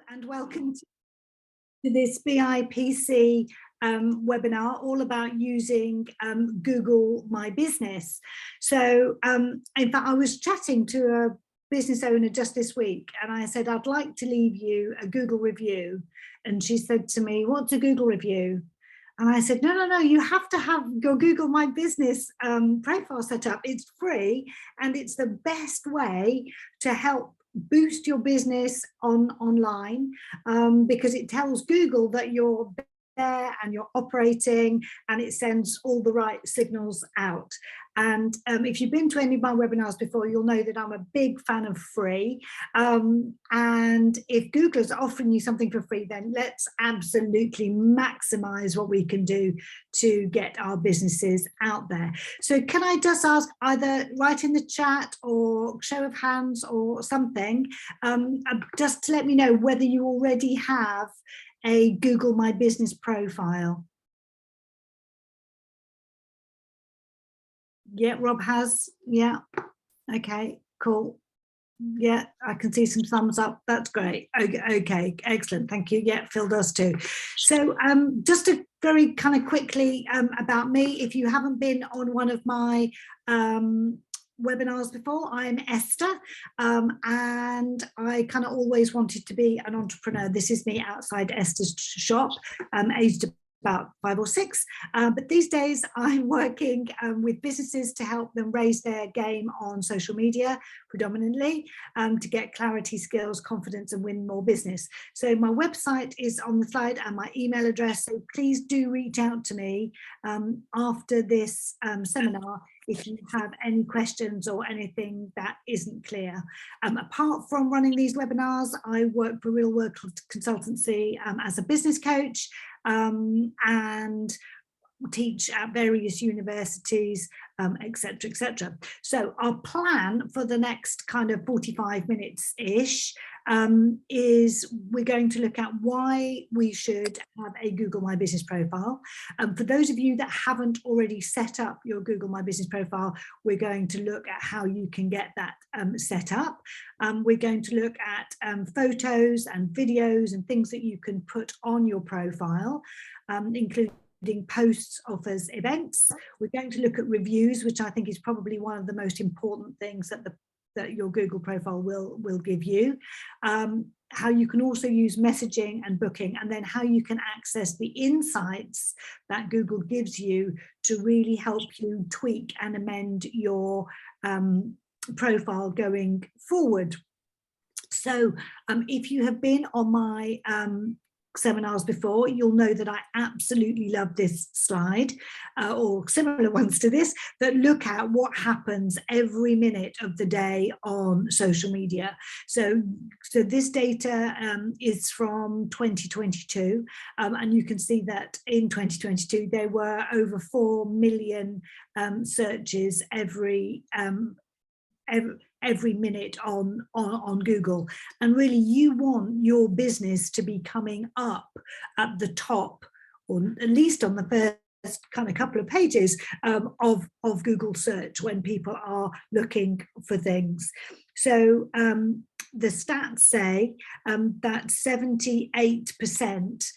And welcome to this BIPC webinar all about using Google My Business. So in fact, I was chatting to a business owner just this week and I said, I'd like to leave you a Google review. And she said to me, what's a Google review? And I said, no, you have to have your Google My Business profile set up. It's free and it's the best way to help boost your business online because it tells Google that you're there and you're operating, and it sends all the right signals out. And if you've been to any of my webinars before, you'll know that I'm a big fan of free. And if Google is offering you something for free, then let's absolutely maximize what we can do to get our businesses out there. So can I just ask, either write in the chat or show of hands or something, just to let me know whether you already have a Google My Business profile. Yeah, Rob has. Yeah. Okay, cool. Yeah, I can see some thumbs up. That's great. Okay, excellent. Thank you. Yeah, Phil does too. So just to very kind of quickly about me, if you haven't been on one of my webinars before, I'm Esther, and I kind of always wanted to be an entrepreneur. This is me outside Esther's shop, aged about 5 or 6, but these days I'm working with businesses to help them raise their game on social media predominantly, to get clarity, skills, confidence, and win more business. So my website is on the slide and my email address, so please do reach out to me after this seminar if you have any questions or anything that isn't clear. Apart from running these webinars, I work for Real World Consultancy as a business coach, and teach at various universities, etc., etc. So our plan for the next kind of 45 minutes-ish is we're going to look at why we should have a Google My Business profile. For those of you that haven't already set up your Google My Business profile, we're going to look at how you can get that set up. We're going to look at photos and videos and things that you can put on your profile, including posts, offers, events. We're going to look at reviews, which I think is probably one of the most important things that your Google profile will give you. How you can also use messaging and booking, and then how you can access the insights that Google gives you to really help you tweak and amend your profile going forward. So if you have been on my seminars before, you'll know that I absolutely love this slide, or similar ones to this, that look at what happens every minute of the day on social media. So this data is from 2022, and you can see that in 2022 there were over 4 million searches every minute on Google. And really you want your business to be coming up at the top, or at least on the first kind of couple of pages of Google search when people are looking for things. So the stats say that 78%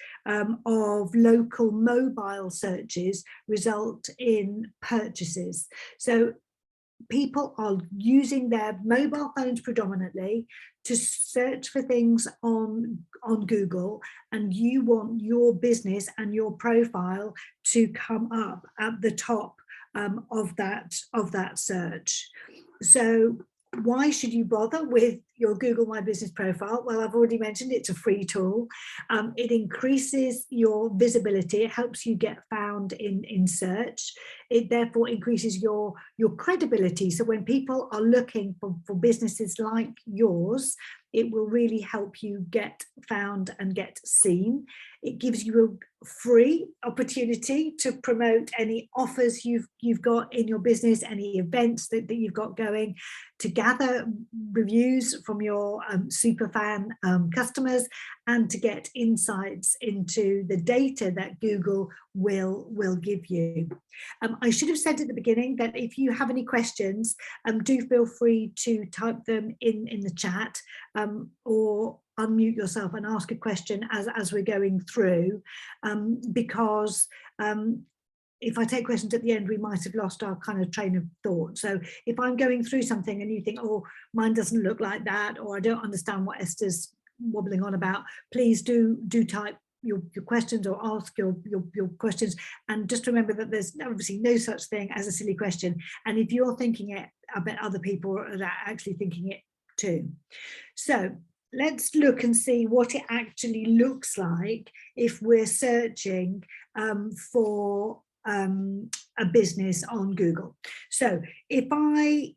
of local mobile searches result in purchases. So people are using their mobile phones predominantly to search for things on Google, and you want your business and your profile to come up at the top of that search. So why should you bother with your Google My Business profile? Well, I've already mentioned it's a free tool. It increases your visibility. It helps you get found in search. It therefore increases your credibility. So when people are looking for businesses like yours, it will really help you get found and get seen. It gives you a free opportunity to promote any offers you've got in your business, any events that you've got going, to gather reviews from your super fan customers, and to get insights into the data that Google will give you. I should have said at the beginning that if you have any questions, do feel free to type them in the chat, or unmute yourself and ask a question as we're going through, because if I take questions at the end, we might have lost our kind of train of thought. So if I'm going through something and you think, oh, mine doesn't look like that, or I don't understand what Esther's wobbling on about, please do type your questions or ask your questions. And just remember that there's obviously no such thing as a silly question. And if you're thinking it, I bet other people are actually thinking it too. So let's look and see what it actually looks like if we're searching for a business on Google. So if I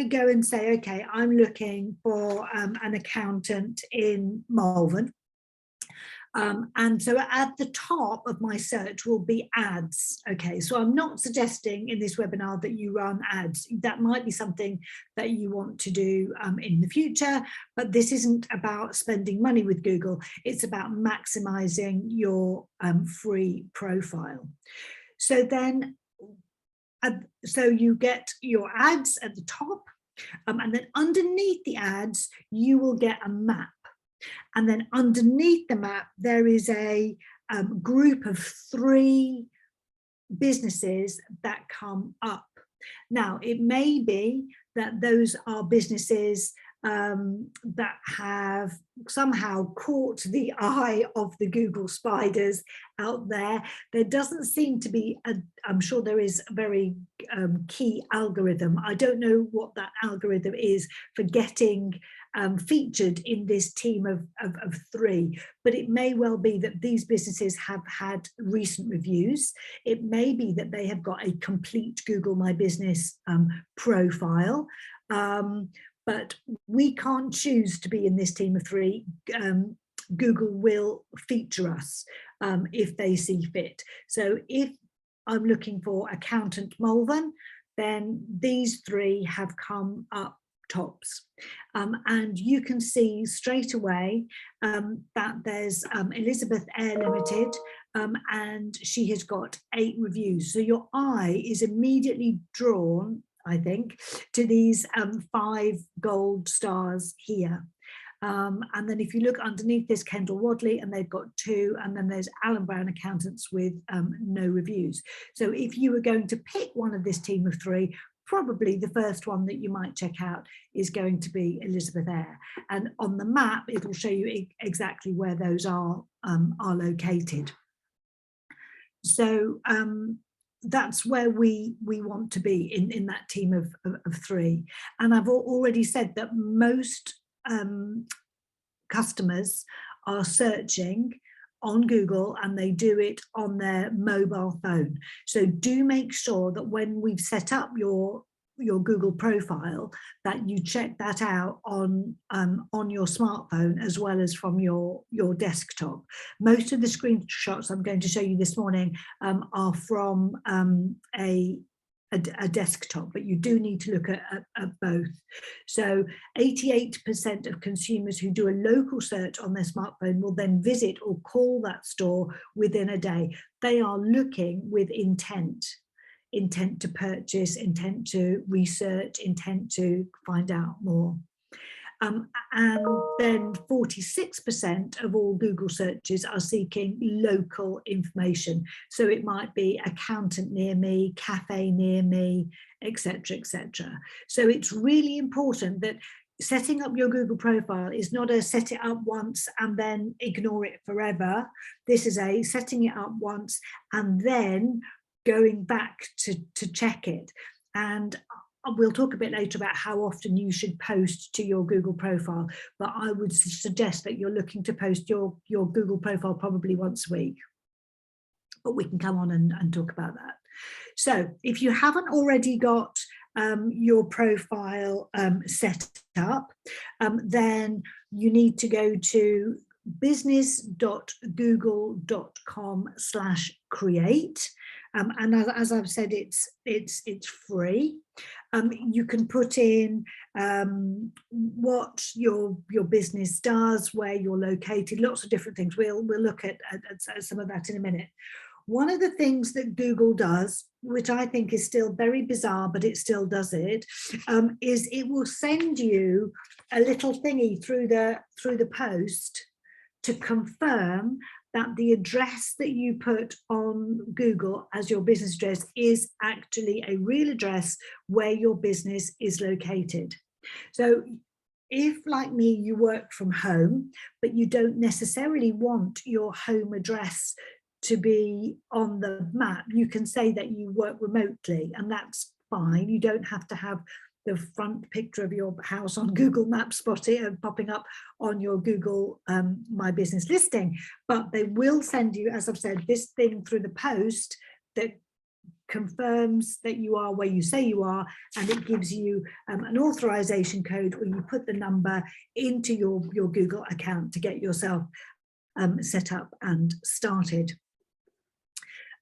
go and say, okay, I'm looking for an accountant in Malvern, and so at the top of my search will be ads. Okay, so I'm not suggesting in this webinar that you run ads. That might be something that you want to do in the future, but this isn't about spending money with Google. It's about maximizing your free profile. So then, so you get your ads at the top, and then underneath the ads, you will get a map. And then underneath the map, there is a group of 3 businesses that come up. Now, it may be that those are businesses that have somehow caught the eye of the Google spiders out there. There doesn't seem to be, I'm sure there is a very key algorithm. I don't know what that algorithm is for getting featured in this team of 3, but it may well be that these businesses have had recent reviews. It may be that they have got a complete Google My Business profile, but we can't choose to be in this team of 3. Google will feature us if they see fit. So if I'm looking for accountant Malvern, then these 3 have come up tops, and you can see straight away that there's Elizabeth Air Limited, and she has got 8 reviews. So your eye is immediately drawn, I think, to these 5 gold stars here. And then if you look underneath this, Kendall Wadley, and they've got 2, and then there's Alan Brown Accountants with no reviews. So if you were going to pick one of this team of 3, probably the first one that you might check out is going to be Elizabeth Air. And on the map, it will show you exactly where those are located. So that's where we want to be in that team of 3. And I've already said that most customers are searching on Google, and they do it on their mobile phone. So do make sure that when we've set up your Google profile, that you check that out on your smartphone as well as from your desktop. Most of the screenshots I'm going to show you this morning are from a desktop, but you do need to look at both. So 88% of consumers who do a local search on their smartphone will then visit or call that store within a day. They are looking with intent to purchase, intent to research, intent to find out more. And then 46% of all Google searches are seeking local information. So it might be accountant near me, cafe near me, etc., etc. So it's really important that setting up your Google profile is not a set it up once and then ignore it forever. This is a setting it up once and then going back to check it. And we'll talk a bit later about how often you should post to your Google profile, but I would suggest that you're looking to post your Google profile probably once a week, but we can come on and talk about that. So if you haven't already got your profile set up, then you need to go to business.google.com/create. And as I've said, it's free. You can put in what your business does, where you're located, lots of different things. We'll look at some of that in a minute. One of the things that Google does, which I think is still very bizarre, but it still does it, is it will send you a little thingy through the post to confirm that the address that you put on Google as your business address is actually a real address where your business is located. So if, like me, you work from home, but you don't necessarily want your home address to be on the map, you can say that you work remotely, and that's fine. You don't have to have the front picture of your house on Google Maps spotted and popping up on your Google My Business listing, but they will send you, as I've said, this thing through the post that confirms that you are where you say you are, and it gives you an authorization code where you put the number into your Google account to get yourself set up and started.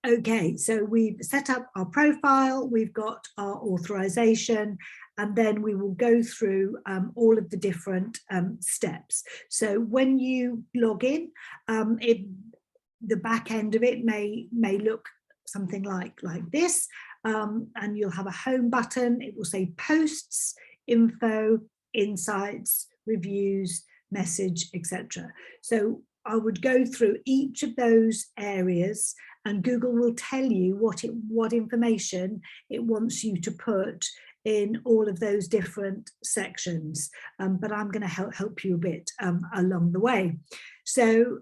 Okay, so we've set up our profile, we've got our authorization, and then we will go through all of the different steps. So when you log in, the back end of it may look something like this, and you'll have a home button. It will say posts, info, insights, reviews, message, etc. So I would go through each of those areas, and Google will tell you what information it wants you to put in all of those different sections, but I'm going to help you a bit along the way. So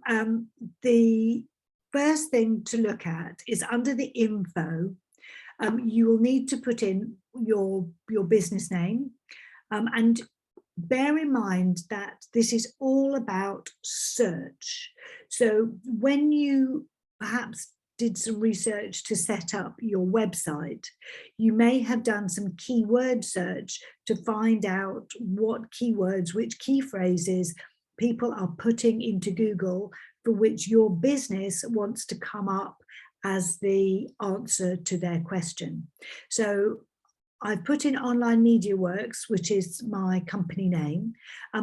the first thing to look at is under the info. You will need to put in your business name, and bear in mind that this is all about search. So when you perhaps did some research to set up your website, you may have done some keyword search to find out what keywords, which key phrases people are putting into Google for which your business wants to come up as the answer to their question. So I've put in Online Media Works, which is my company name,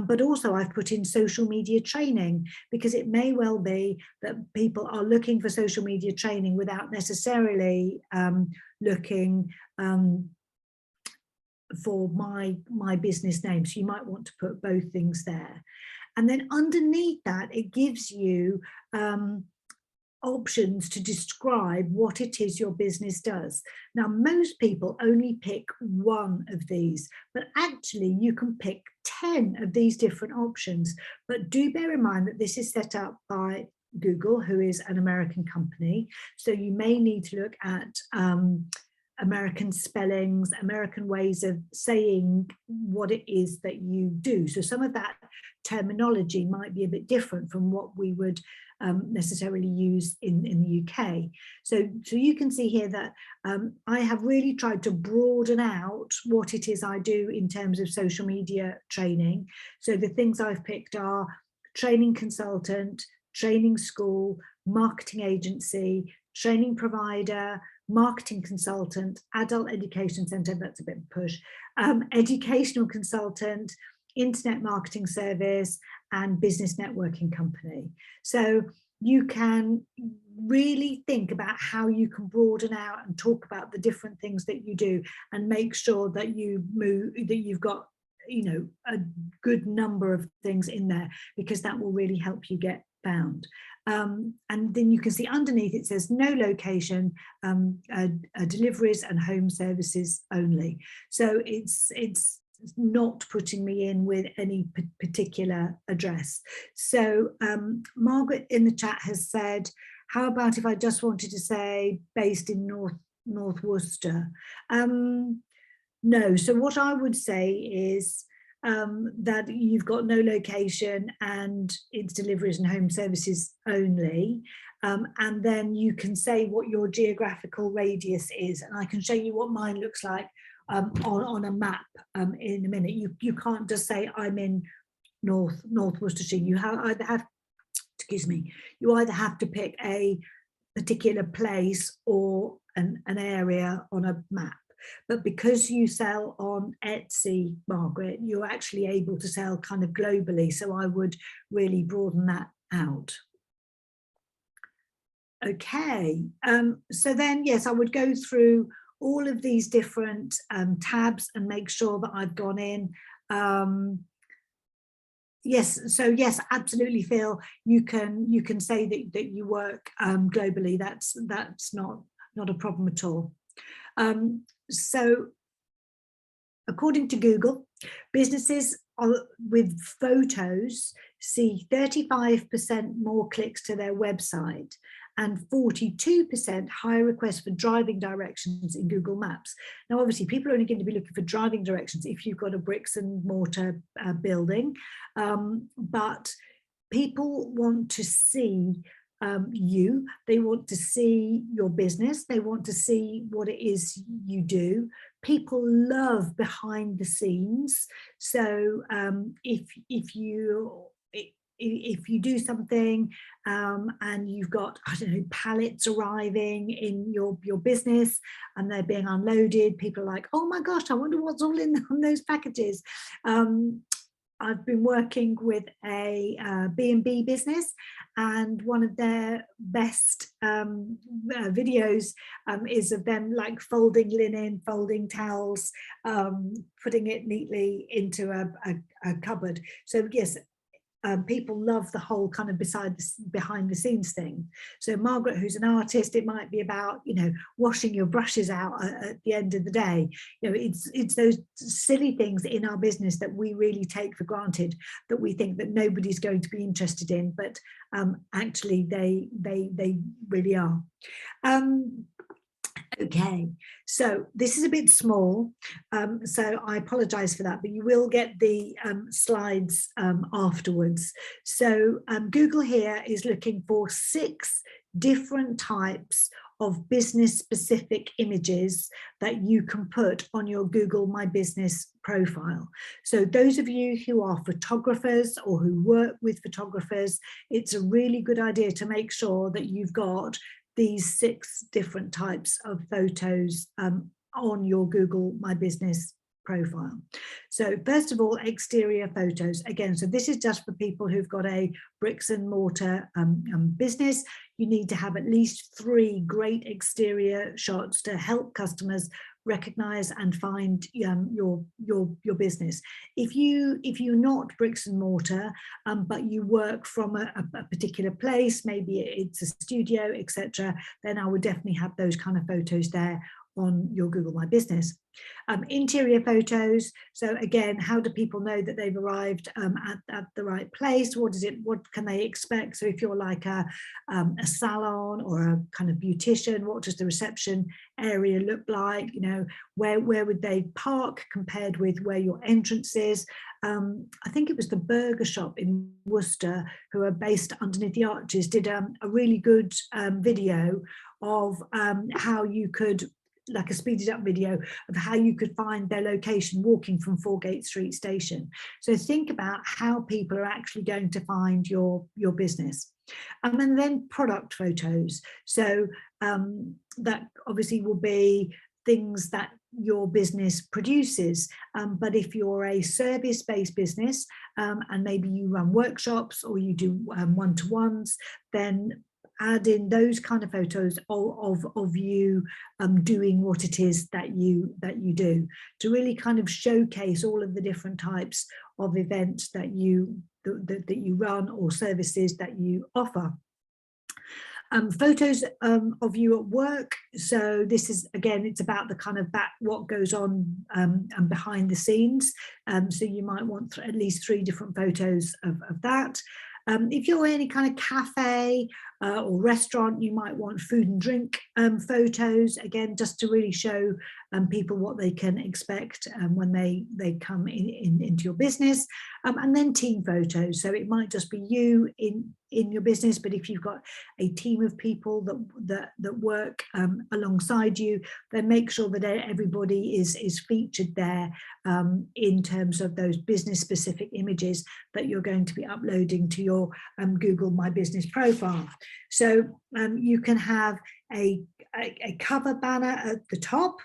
but also I've put in social media training, because it may well be that people are looking for social media training without necessarily looking for my business name. So you might want to put both things there. And then underneath that, it gives you options to describe what it is your business does. Now, most people only pick one of these, but actually you can pick 10 of these different options. But do bear in mind that this is set up by Google, who is an American company. So you may need to look at American spellings, American ways of saying what it is that you do. So some of that terminology might be a bit different from what we would necessarily use in the UK. So you can see here that I have really tried to broaden out what it is I do in terms of social media training. So the things I've picked are training consultant, training school, marketing agency, training provider, marketing consultant, adult education centre, that's a bit of a push, educational consultant, internet marketing service, and business networking company. So you can really think about how you can broaden out and talk about the different things that you do, and make sure that you've got, you know, a good number of things in there, because that will really help you get found. And then you can see underneath it says no location, deliveries and home services only. So it's not putting me in with any particular address. So Margaret in the chat has said, how about if I just wanted to say based in North Worcester? No, so what I would say is that you've got no location and it's deliveries and home services only. And then you can say what your geographical radius is, and I can show you what mine looks like on a map in a minute. You can't just say I'm in North Worcestershire. You either have, excuse me, you either have to pick a particular place or an area on a map. But because you sell on Etsy, Margaret, you're actually able to sell kind of globally. So I would really broaden that out. Okay, so then, yes, I would go through all of these different tabs and make sure that I've gone in. Yes, so yes, absolutely, Phil. You can say that you work globally. That's not a problem at all. So according to Google, businesses with photos see 35% more clicks to their website and 42% higher requests for driving directions in Google Maps. Now, obviously, people are only going to be looking for driving directions if you've got a bricks and mortar building, but people want to see you, they want to see your business, they want to see what it is you do. People love behind the scenes. So if you do something and you've got, I don't know, pallets arriving in your business and they're being unloaded, people are like, oh my gosh, I wonder what's all in on those packages. I've been working with a B&B business, and one of their best videos is of them like folding linen, folding towels, putting it neatly into a cupboard. So yes, people love the whole kind of behind the scenes thing. So Margaret, who's an artist, it might be about, you know, washing your brushes out at the end of the day. You know, it's those silly things in our business that we really take for granted, that we think that nobody's going to be interested in, but actually they really are. Okay, so this is a bit small, so I apologize for that, but you will get the slides afterwards. So Google here is looking for 6 different types of business specific images that you can put on your Google My Business profile. So those of you who are photographers or who work with photographers, it's a really good idea to make sure that you've got these 6 different types of photos on your Google My Business profile. So first of all, exterior photos. Again, so this is just for people who've got a bricks and mortar business. You need to have at least 3 great exterior shots to help customers recognize and find your business. If you're not bricks and mortar, but you work from a particular place, maybe it's a studio, etc., then I would definitely have those kind of photos there on your Google My Business. Interior photos. So again, how do people know that they've arrived at the right place? What can they expect? So if you're like a salon or a kind of beautician, what does the reception area look like? You know, where would they park compared with where your entrance is? I think it was the Burger Shop in Worcester, who are based underneath the arches, did a really good video of how you could, like a speeded up video of how you could find their location walking from Foregate Street Station. So think about how people are actually going to find your business. And then product photos. So that obviously will be things that your business produces, but if you're a service-based business and maybe you run workshops or you do one-to-ones, then add in those kind of photos of you doing what it is that you do, to really kind of showcase all of the different types of events that you run or services that you offer. Photos of you at work. So this is, again, it's about the kind of what goes on and behind the scenes. So you might want at least 3 different photos of that. If you're in any kind of cafe or restaurant, you might want food and drink photos, again, just to really show people what they can expect when they come into your business. And then team photos. So it might just be you in your business, but if you've got a team of people that work alongside you, then make sure that everybody is featured there in terms of those business specific images that you're going to be uploading to your Google My Business profile. So you can have a cover banner at the top,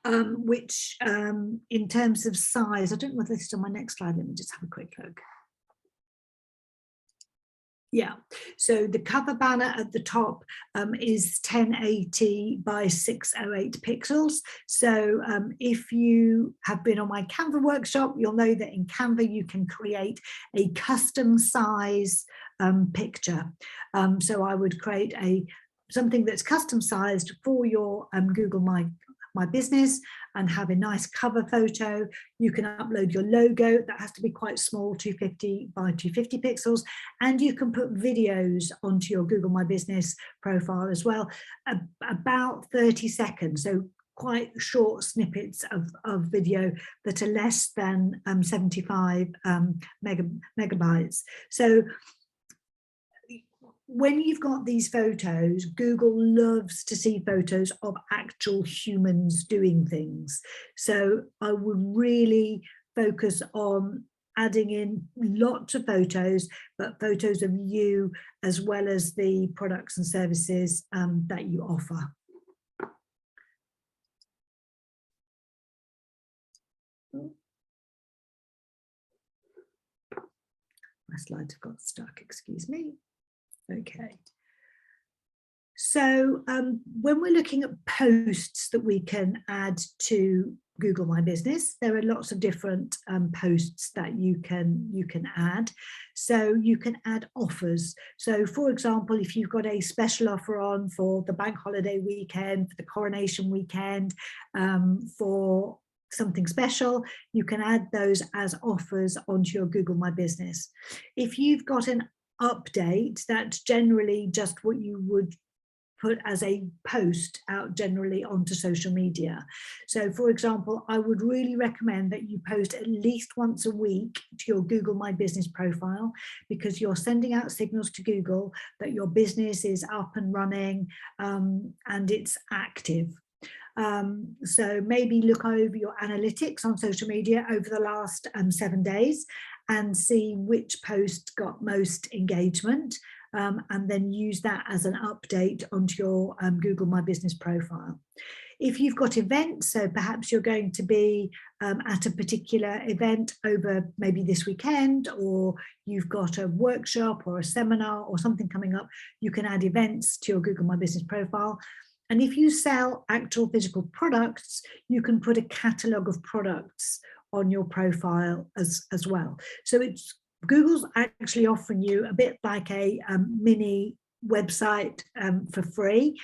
which in terms of size, I don't know whether this is on my next slide, let me just have a quick look. Yeah, so the cover banner at the top is 1080 by 608 pixels. So if you have been on my Canva workshop, you'll know that in Canva you can create a custom size picture. So I would create something that's custom sized for your Google My Business and have a nice cover photo. You can upload your logo, that has to be quite small, 250 by 250 pixels, and you can put videos onto your Google My Business profile as well, about 30 seconds, so quite short snippets of video that are less than 75 megabytes. So when you've got these photos, Google loves to see photos of actual humans doing things. So I would really focus on adding in lots of photos, but photos of you as well as the products and services that you offer. My slides have got stuck, excuse me. Okay. So when we're looking at posts that we can add to Google My Business, there are lots of different posts that you can add. So you can add offers. So for example, if you've got a special offer on for the bank holiday weekend, for the coronation weekend, for something special, you can add those as offers onto your Google My Business. If you've got an update, that's generally just what you would put as a post out generally onto social media. So for example, I would really recommend that you post at least once a week to your Google My Business profile, because you're sending out signals to Google that your business is up and running and it's active. So maybe look over your analytics on social media over the last 7 days and see which post got most engagement, and then use that as an update onto your Google My Business profile. If you've got events, so perhaps you're going to be at a particular event over maybe this weekend, or you've got a workshop or a seminar or something coming up, you can add events to your Google My Business profile. And if you sell actual physical products, you can put a catalogue of products on your profile as well. So Google's actually offering you a bit like a mini website for free.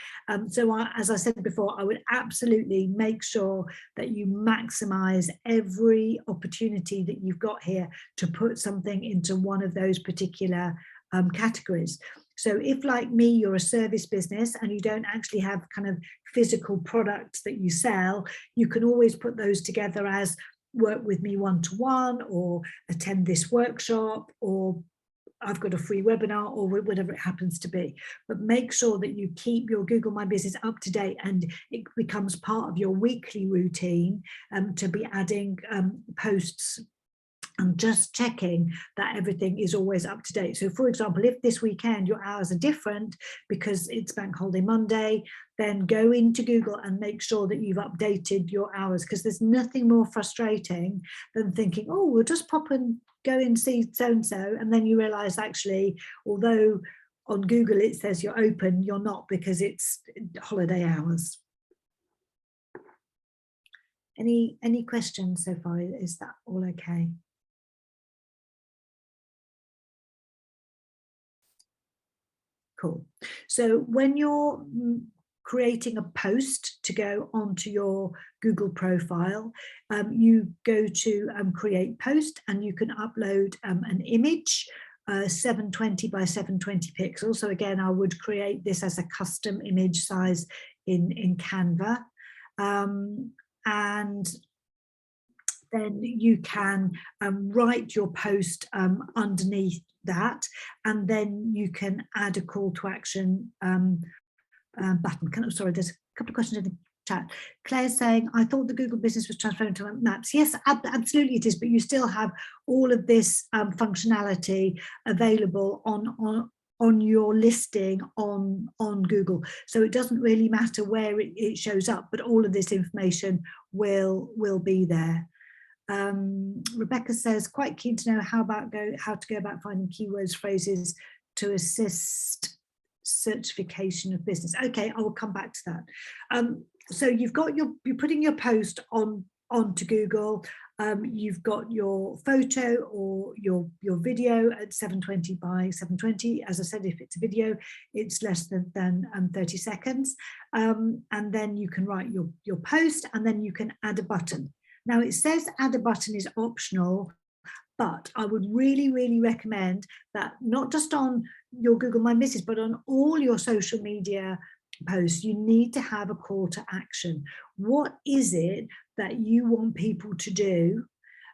So as I said before, I would absolutely make sure that you maximize every opportunity that you've got here to put something into one of those particular categories. So if, like me, you're a service business and you don't actually have kind of physical products that you sell, you can always put those together as work with me one-to-one, or attend this workshop, or I've got a free webinar, or whatever it happens to be. But make sure that you keep your Google My Business up to date and it becomes part of your weekly routine to be adding posts and just checking that everything is always up to date. So for example, if this weekend your hours are different because it's Bank Holiday Monday, then go into Google and make sure that you've updated your hours, because there's nothing more frustrating than thinking, oh, we'll just pop and go and see so-and-so, and then you realize actually, although on Google it says you're open, you're not, because it's holiday hours. Any questions so far? Is that all okay? Cool. So when you're creating a post to go onto your Google profile, you go to create post, and you can upload an image, 720 by 720 pixels. So again, I would create this as a custom image size in Canva. And then you can write your post underneath that, and then you can add a call to action button. Sorry, there's a couple of questions in the chat. Claire's saying, I thought the Google Business was transferring to Maps. Yes, absolutely it is, but you still have all of this functionality available on your listing on Google. So it doesn't really matter where it shows up, but all of this information will be there. Rebecca says, quite keen to know how to go about finding keywords, phrases to assist certification of business. Okay, I will come back to that. So you're putting your post onto Google. You've got your photo or your video at 720 by 720. As I said, if it's a video, it's less than 30 seconds. And then you can write your post, and then you can add a button. Now it says add a button is optional, but I would really, really recommend that not just on your Google My Business, but on all your social media posts, you need to have a call to action. What is it that you want people to do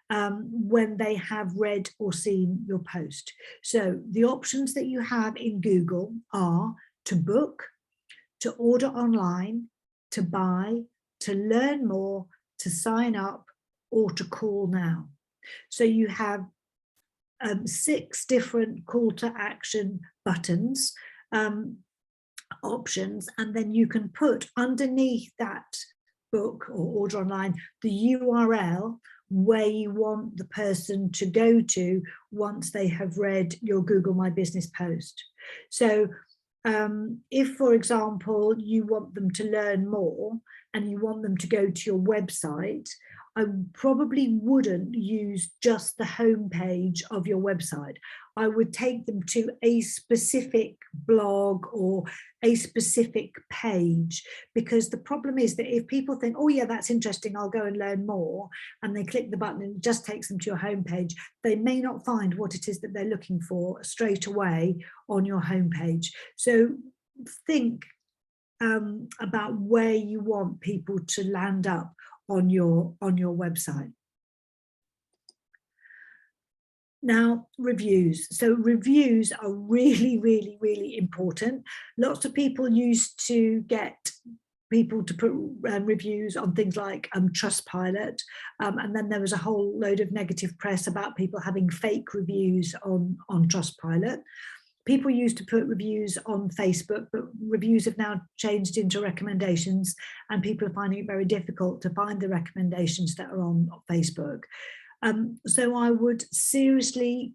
when they have read or seen your post? So the options that you have in Google are to book, to order online, to buy, to learn more, to sign up, or to call now. So you have 6 different call to action buttons, options, and then you can put underneath that book or order online the URL where you want the person to go to once they have read your Google My Business post. So if, for example, you want them to learn more and you want them to go to your website, I probably wouldn't use just the homepage of your website. I would take them to a specific blog or a specific page, because the problem is that if people think, oh yeah, that's interesting, I'll go and learn more, and they click the button and it just takes them to your homepage, they may not find what it is that they're looking for straight away on your homepage. So think about where you want people to land up on your website. Now, reviews. So reviews are really, really, really important. Lots of people used to get people to put reviews on things like Trustpilot, and then there was a whole load of negative press about people having fake reviews on Trustpilot. People used to put reviews on Facebook, but reviews have now changed into recommendations, and people are finding it very difficult to find the recommendations that are on Facebook. So I would seriously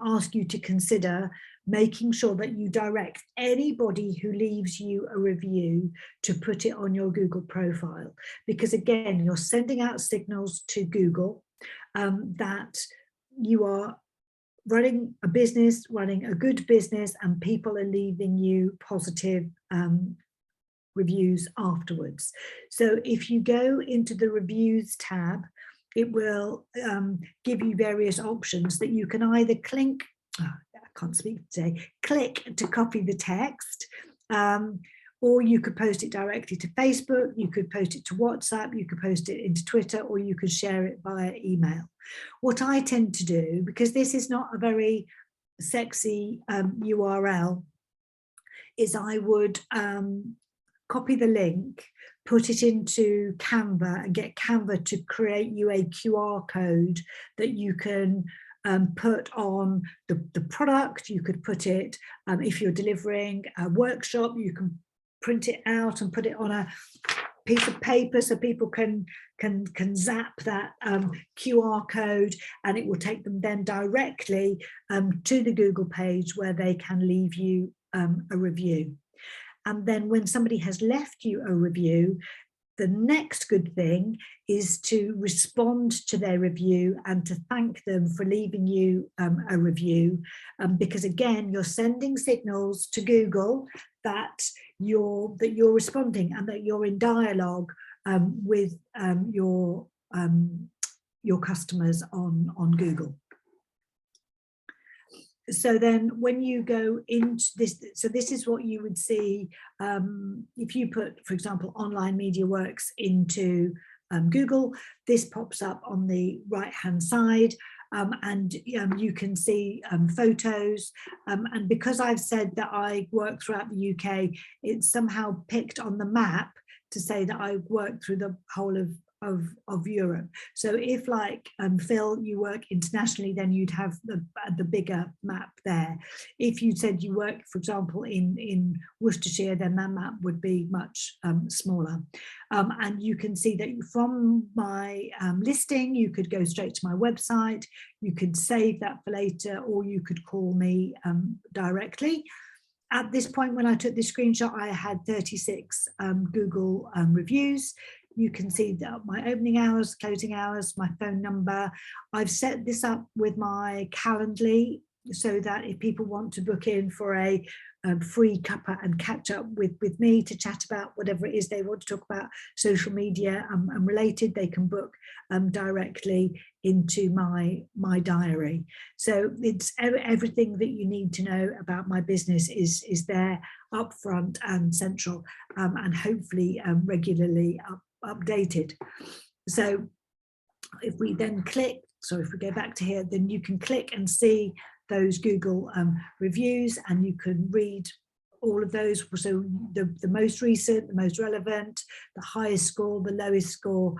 ask you to consider making sure that you direct anybody who leaves you a review to put it on your Google profile, because again, you're sending out signals to Google that you are running a business, running a good business, and people are leaving you positive reviews afterwards. So if you go into the reviews tab, it will give you various options that you can either click to copy the text, or you could post it directly to Facebook, you could post it to WhatsApp, you could post it into Twitter, or you could share it via email. What I tend to do, because this is not a very sexy URL, is I would copy the link, put it into Canva, and get Canva to create you a QR code that you can put on the product. You could put it, if you're delivering a workshop, you can print it out and put it on a piece of paper so people can zap that QR code, and it will take them then directly to the Google page where they can leave you a review. And then when somebody has left you a review, the next good thing is to respond to their review and to thank them for leaving you a review, because again, you're sending signals to Google that you're responding and that you're in dialogue with your customers on Google. So then when you go into this, so this is what you would see if you put, for example, Online Media Works into Google. This pops up on the right hand side, and you can see photos, and because I've said that I work throughout the UK, it's somehow picked on the map to say that I work through the whole of of Europe. So if like Phil, you work internationally, then you'd have the bigger map there. If you said you work, for example, in Worcestershire, then that map would be much smaller. And you can see that from my listing, you could go straight to my website, you could save that for later, or you could call me directly. At this point, when I took this screenshot, I had 36 Google reviews. You can see that my opening hours, closing hours, my phone number. I've set this up with my Calendly so that if people want to book in for a free cuppa and catch up with me to chat about whatever it is they want to talk about, social media and related, they can book directly into my diary. So it's everything that you need to know about my business is there up front and central, and hopefully regularly updated. So if we then click, so if we go back to here, then you can click and see those Google reviews, and you can read all of those. So the most recent, the most relevant, the highest score, the lowest score,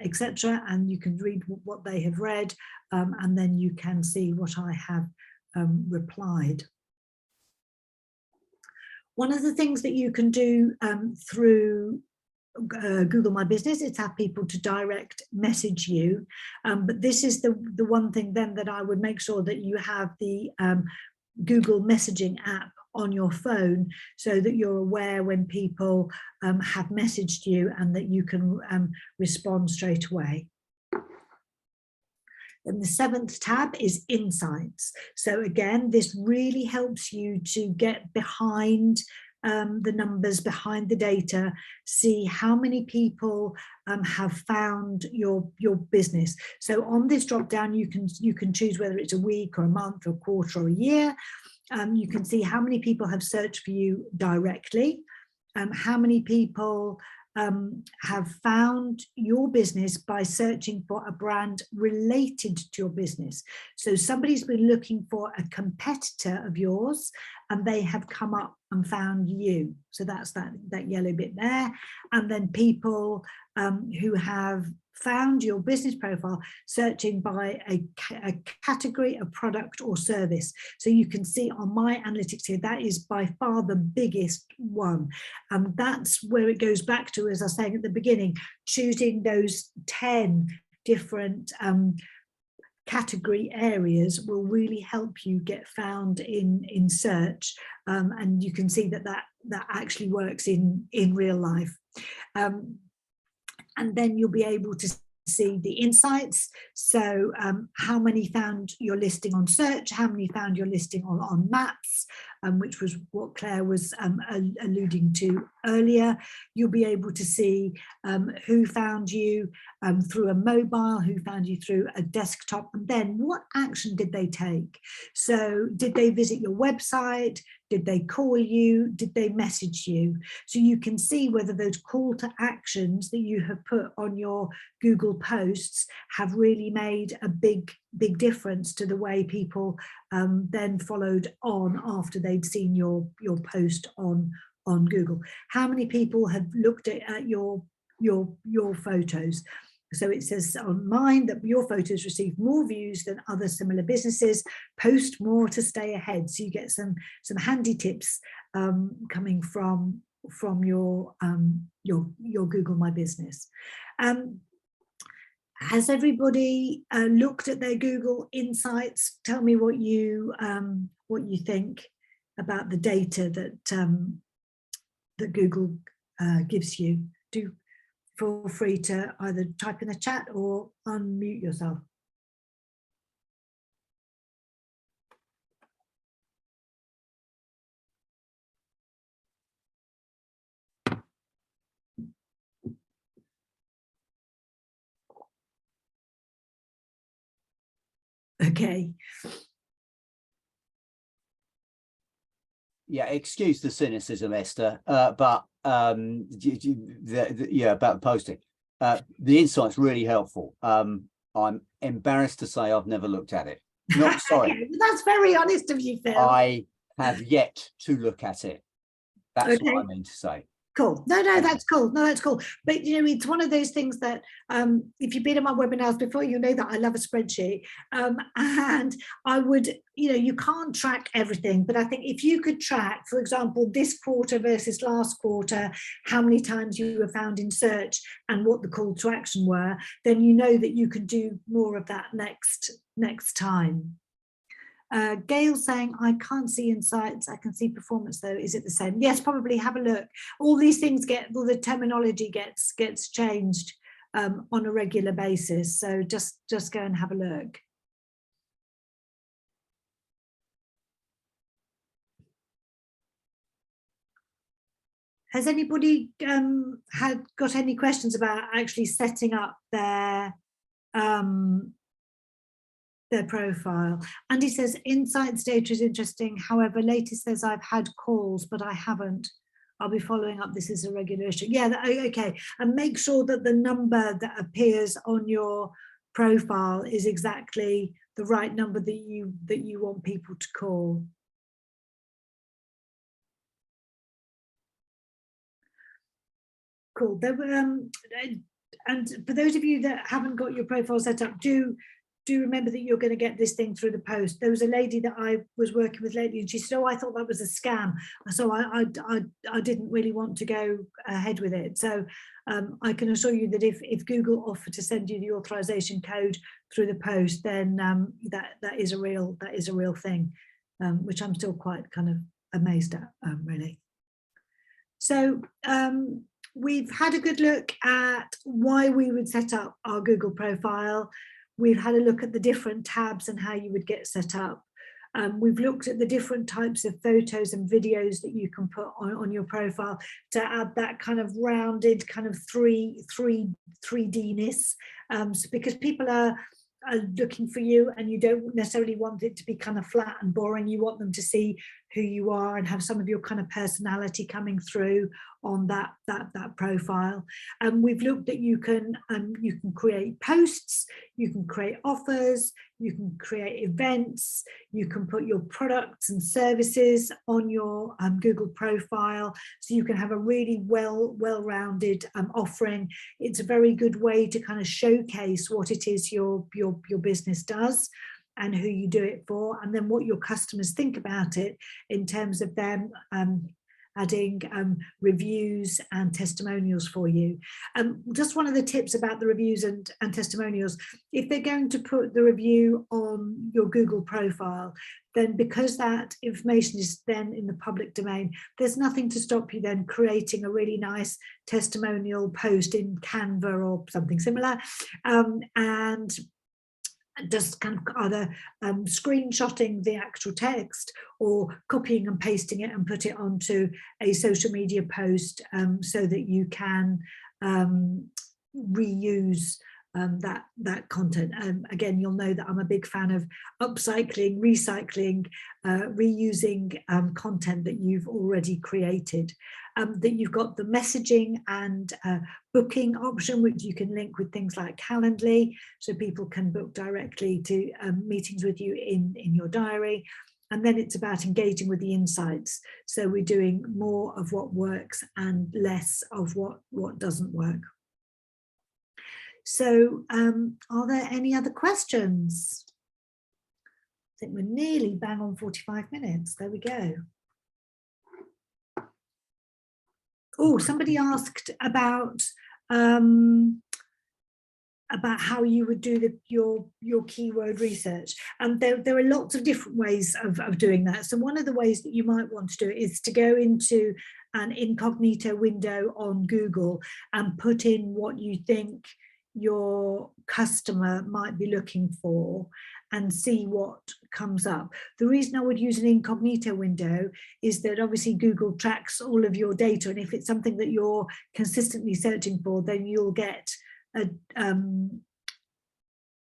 etc. And you can read what they have read, and then you can see what I have replied. One of the things that you can do through Google My Business is have people to direct message you, but this is the one thing then that I would make sure that you have the Google messaging app on your phone, so that you're aware when people have messaged you and that you can respond straight away. And the 7th tab is Insights. So again, this really helps you to get behind the numbers, behind the data, see how many people have found your business. So on this drop down, you can choose whether it's a week or a month or a quarter or a year. You can see how many people have searched for you directly, how many people have found your business by searching for a brand related to your business. So somebody's been looking for a competitor of yours and they have come up and found you. So that's that yellow bit there. And then people who have found your business profile searching by a category, a product or service. So you can see on my analytics here, that is by far the biggest one. And that's where it goes back to, as I was saying at the beginning, choosing those 10 different category areas will really help you get found in search. And you can see that actually works in real life. And then you'll be able to see the insights. So how many found your listing on search, how many found your listing on maps, which was what Claire was alluding to earlier. You'll be able to see who found you through a mobile, who found you through a desktop, and then what action did they take? So did they visit your website? Did they call you? Did they message you? So you can see whether those call to actions that you have put on your Google posts have really made a big difference to the way people then followed on after they'd seen your post on Google. How many people have looked at your photos? So it says on mine that your photos receive more views than other similar businesses. Post more to stay ahead. So you get some handy tips coming from your Google My Business. Has everybody looked at their Google Insights? Tell me what you think about the data that Google gives you. Do feel free to either type in the chat or unmute yourself. Okay. Yeah, excuse the cynicism, Esther, but yeah, about the posting. The insight's really helpful. I'm embarrassed to say I've never looked at it. Not sorry. Okay, that's very honest of you, Phil. I have yet to look at it. That's okay. what I mean to say. Cool. No, that's cool. No, that's cool. But you know, it's one of those things that if you've been in my webinars before, you know that I love a spreadsheet. And I would, you know, you can't track everything, but I think if you could track, for example, this quarter versus last quarter, how many times you were found in search and what the call to action were, then you know that you can do more of that next time. Gail saying, I can't see insights, I can see performance though. Is it the same? Yes, probably. Have a look. All these things all the terminology gets changed on a regular basis. So just go and have a look. Has anybody got any questions about actually setting up their profile? Andy says insights data is interesting, however Latest says I've had calls but I haven't. I'll be following up. This is a regular issue. Yeah, okay. And make sure that the number that appears on your profile is exactly the right number that you want people to call. Cool. There were and for those of you that haven't got your profile set up, do remember that you're going to get this thing through the post. There was a lady that I was working with lately and she said, oh, I thought that was a scam. So I didn't really want to go ahead with it. So I can assure you that if Google offer to send you the authorization code through the post, then that is a real thing, which I'm still quite kind of amazed at, really. So we've had a good look at why we would set up our Google profile. We've had a look at the different tabs and how you would get set up. We've looked at the different types of photos and videos that you can put on your profile to add that kind of rounded kind of 3D-ness, so because people are looking for you and you don't necessarily want it to be kind of flat and boring. You want them to see who you are and have some of your kind of personality coming through on that profile. We've looked at you can create posts, you can create offers, you can create events, you can put your products and services on your Google profile, so you can have a really well-rounded offering. It's a very good way to kind of showcase what it is your business does and who you do it for, and then what your customers think about it in terms of them adding reviews and testimonials for you. Just one of the tips about the reviews and testimonials, if they're going to put the review on your Google profile, then because that information is then in the public domain, there's nothing to stop you then creating a really nice testimonial post in Canva or something similar, and just kind of either screenshotting the actual text or copying and pasting it and put it onto a social media post, so that you can reuse that content. Again, you'll know that I'm a big fan of upcycling, recycling, reusing content that you've already created. That you've got the messaging and booking option, which you can link with things like Calendly, so people can book directly to meetings with you in your diary. And then it's about engaging with the insights. So we're doing more of what works and less of what doesn't work. So are there any other questions? I think we're nearly bang on 45 minutes. There we go. Oh, somebody asked about how you would do your keyword research. And there are lots of different ways of doing that. So one of the ways that you might want to do it is to go into an incognito window on Google and put in what you think your customer might be looking for and see what comes up. The reason I would use an incognito window is that obviously Google tracks all of your data, and if it's something that you're consistently searching for, then you'll get a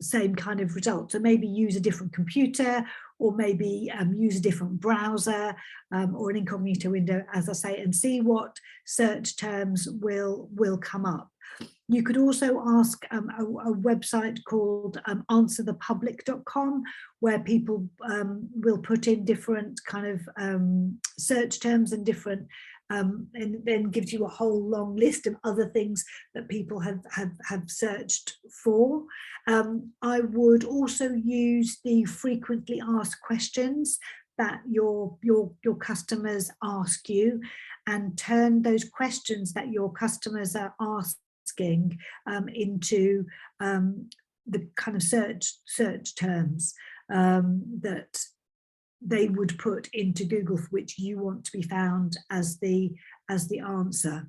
same kind of result. So maybe use a different computer, or maybe use a different browser, or an incognito window, as I say, and see what search terms will come up. You could also ask a website called answerthepublic.com, where people will put in different kind of search terms and different and then gives you a whole long list of other things that people have searched for. I would also use the frequently asked questions that your customers ask you, and turn those questions that your customers are asking into the kind of search terms that they would put into Google, for which you want to be found as the answer.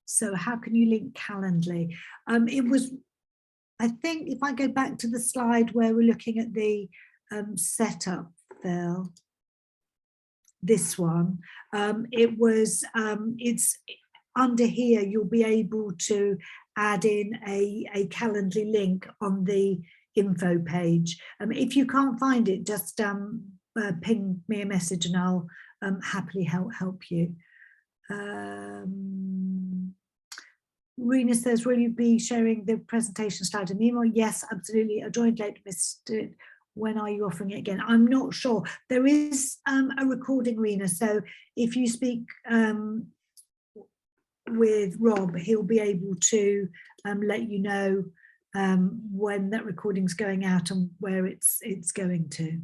So how can you link Calendly? It was, I think, if I go back to the slide where we're looking at the setup, Phil, this one, it was, it's under here, you'll be able to add in a Calendly link on the info page. If you can't find it, just ping me a message and I'll happily help you. Rena says, will you be sharing the presentation slide in email? Yes, absolutely. I joined late, missed it. When are you offering it again? I'm not sure. There is a recording, Rena, so if you speak with Rob, he'll be able to let you know when that recording's going out and where it's going to.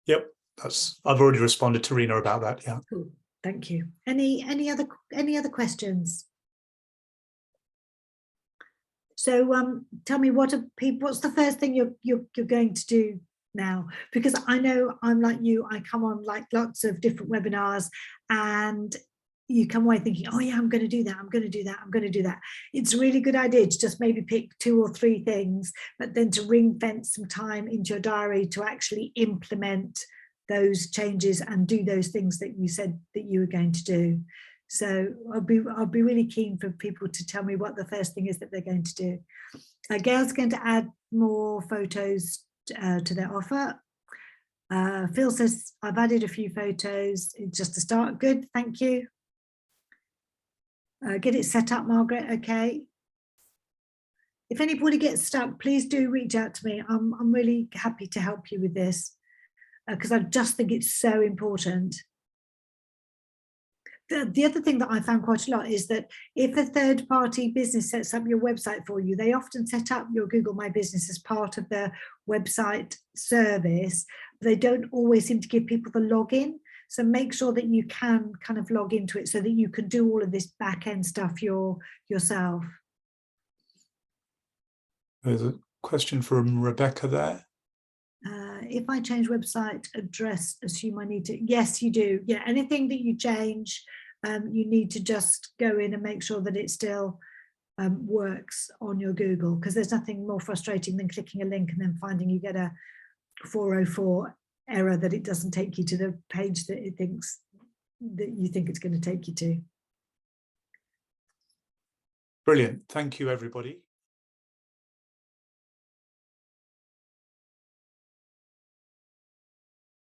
Yep, I've already responded to Rena about that. Yeah. Cool. Thank you. Any other questions? So tell me, what's the first thing you're going to do now? Because I know I'm like you, I come on like lots of different webinars and you come away thinking, oh yeah, I'm going to do that, I'm going to do that, I'm going to do that. It's a really good idea to just maybe pick 2 or 3 things, but then to ring fence some time into your diary to actually implement those changes and do those things that you said that you were going to do. So I'll be really keen for people to tell me what the first thing is that they're going to do. Gail's going to add more photos to their offer. Phil says, I've added a few photos. It's just a start. Good, thank you. Get it set up, Margaret. Okay. If anybody gets stuck, please do reach out to me. I'm really happy to help you with this because I just think it's so important. The other thing that I found quite a lot is that if a third-party business sets up your website for you, they often set up your Google My Business as part of their website service. They don't always seem to give people the login. So make sure that you can kind of log into it so that you can do all of this back-end stuff yourself. There's a question from Rebecca there. If I change website address, assume I need to. Yes, you do. Yeah, anything that you change, you need to just go in and make sure that it still works on your Google, because there's nothing more frustrating than clicking a link and then finding you get a 404 error that it doesn't take you to the page that it thinks that you think it's going to take you to. Brilliant. Thank you, everybody.